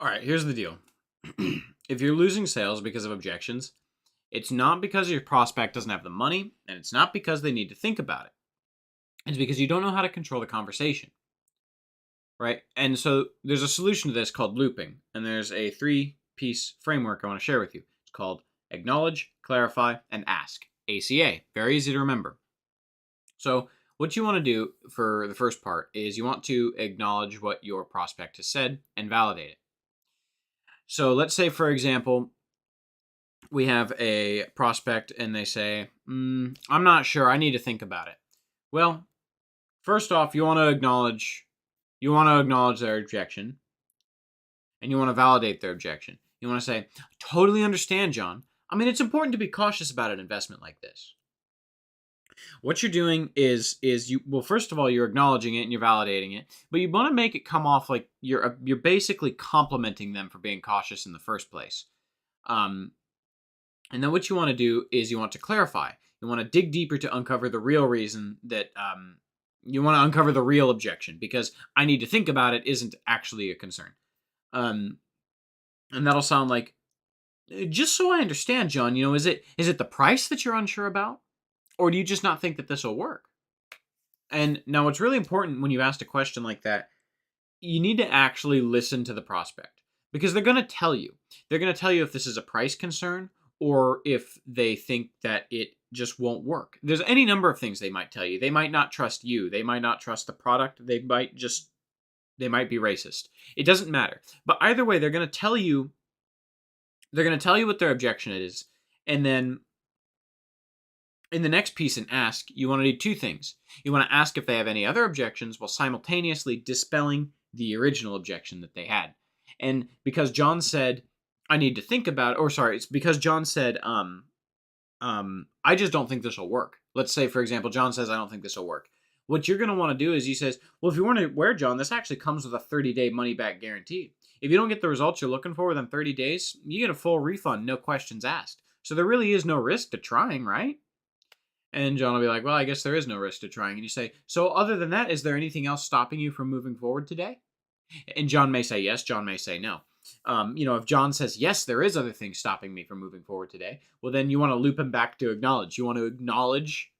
All right, here's the deal. If you're losing sales because of objections, it's not because your prospect doesn't have the money, and it's not because they need to think about it. It's because you don't know how to control the conversation, right? And so there's a solution to this called looping, and there's a three-piece framework I want to share with you. It's called acknowledge, clarify, and ask. ACA. Very easy to remember. So what you want to do for the first part is you want to acknowledge what your prospect has said and validate it. So let's say, for example, we have a prospect and they say, I'm not sure. I need to think about it. Well, first off, you want to acknowledge their objection, and you want to validate their objection. You want to say, totally understand, John. I mean, it's important to be cautious about an investment like this. What you're doing is you well, first of all, you're acknowledging it and you're validating it, but you want to make it come off like you're basically complimenting them for being cautious in the first place. Um, And then what you want to do is you want to clarify. You want to dig deeper to uncover the real reason that you want to uncover the real objection, because I need to think about it isn't actually a concern. Um, and that'll sound like, just so I understand, John, is it the price that you're unsure about? Or do you just not think that this will work? And now what's really important when you ask a question like that, you need to actually listen to the prospect, because they're going to tell you. They're going to tell you if this is a price concern or if they think that it just won't work. There's any number of things they might tell you. They might not trust you. They might not trust the product. They might be racist. It doesn't matter. But either way, they're going to tell you what their objection is. And then in the next piece and ask, you want to do two things. You want to ask if they have any other objections while simultaneously dispelling the original objection that they had. And because John said, I need to think about it, or sorry, it's because John said, I just don't think this will work. Let's say, for example, John says, I don't think this will work. What you're going to want to do is he says, well, if you weren't aware, John, this actually comes with a 30-day money-back guarantee. If you don't get the results you're looking for within 30 days, you get a full refund, no questions asked. So there really is no risk to trying, right? And John will be like, well, I guess there is no risk to trying. And you say, so other than that, is there anything else stopping you from moving forward today? And John may say yes, John may say no. If John says, yes, there is other things stopping me from moving forward today, well, then you want to loop him back to acknowledge. You want to acknowledge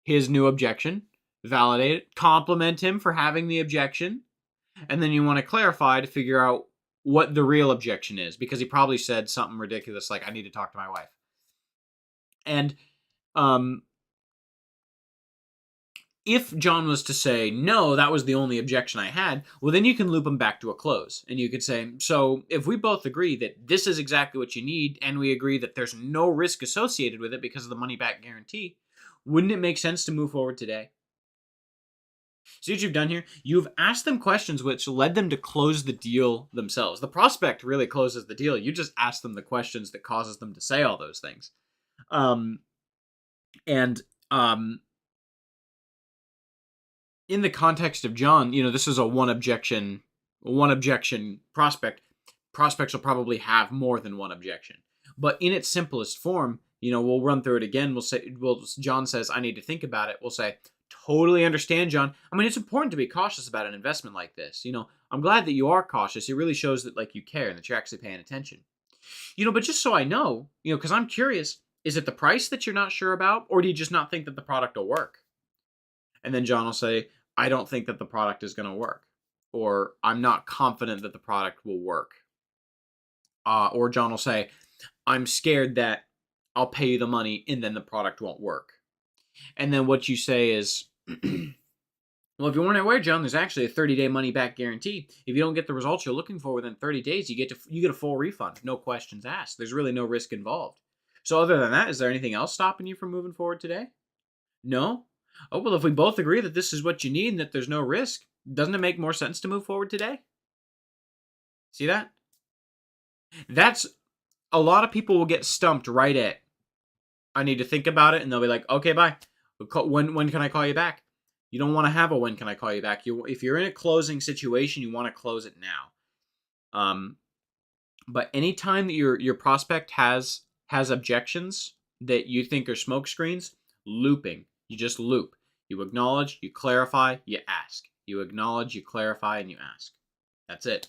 his new objection, validate it, compliment him for having the objection, and then you want to clarify to figure out what the real objection is, because he probably said something ridiculous like, I need to talk to my wife. And if John was to say, no, that was the only objection I had, well, then you can loop him back to a close. And you could say, so if we both agree that this is exactly what you need, and we agree that there's no risk associated with it because of the money back guarantee, wouldn't it make sense to move forward today? See what you've done here? You've asked them questions which led them to close the deal themselves. The prospect really closes the deal. You just ask them the questions that causes them to say all those things. And in the context of John, this is a one objection prospect. Prospects will probably have more than one objection. But in its simplest form, we'll run through it again. John says, I need to think about it. We'll say, totally understand, John. I mean, it's important to be cautious about an investment like this. I'm glad that you are cautious. It really shows that you care and that you're actually paying attention. But just so I know, because I'm curious, is it the price that you're not sure about, or do you just not think that the product will work? And then John will say, I don't think that the product is going to work. Or I'm not confident that the product will work. Or John will say, I'm scared that I'll pay you the money and then the product won't work. And then what you say is, well, if you weren't aware, John, there's actually a 30-day money-back guarantee. If you don't get the results you're looking for within 30 days, you get a full refund, no questions asked. There's really no risk involved. So other than that, is there anything else stopping you from moving forward today? No? Oh, well, if we both agree that this is what you need and that there's no risk, doesn't it make more sense to move forward today? See that? That's a lot of people will get stumped right at, I need to think about it, and they'll be like, okay, bye. When can I call you back? You don't want to have a when can I call you back. If you're in a closing situation, you want to close it now. But anytime that your prospect has objections that you think are smoke screens, looping. You just loop. You acknowledge, you clarify, you ask. You acknowledge, you clarify, and you ask. That's it.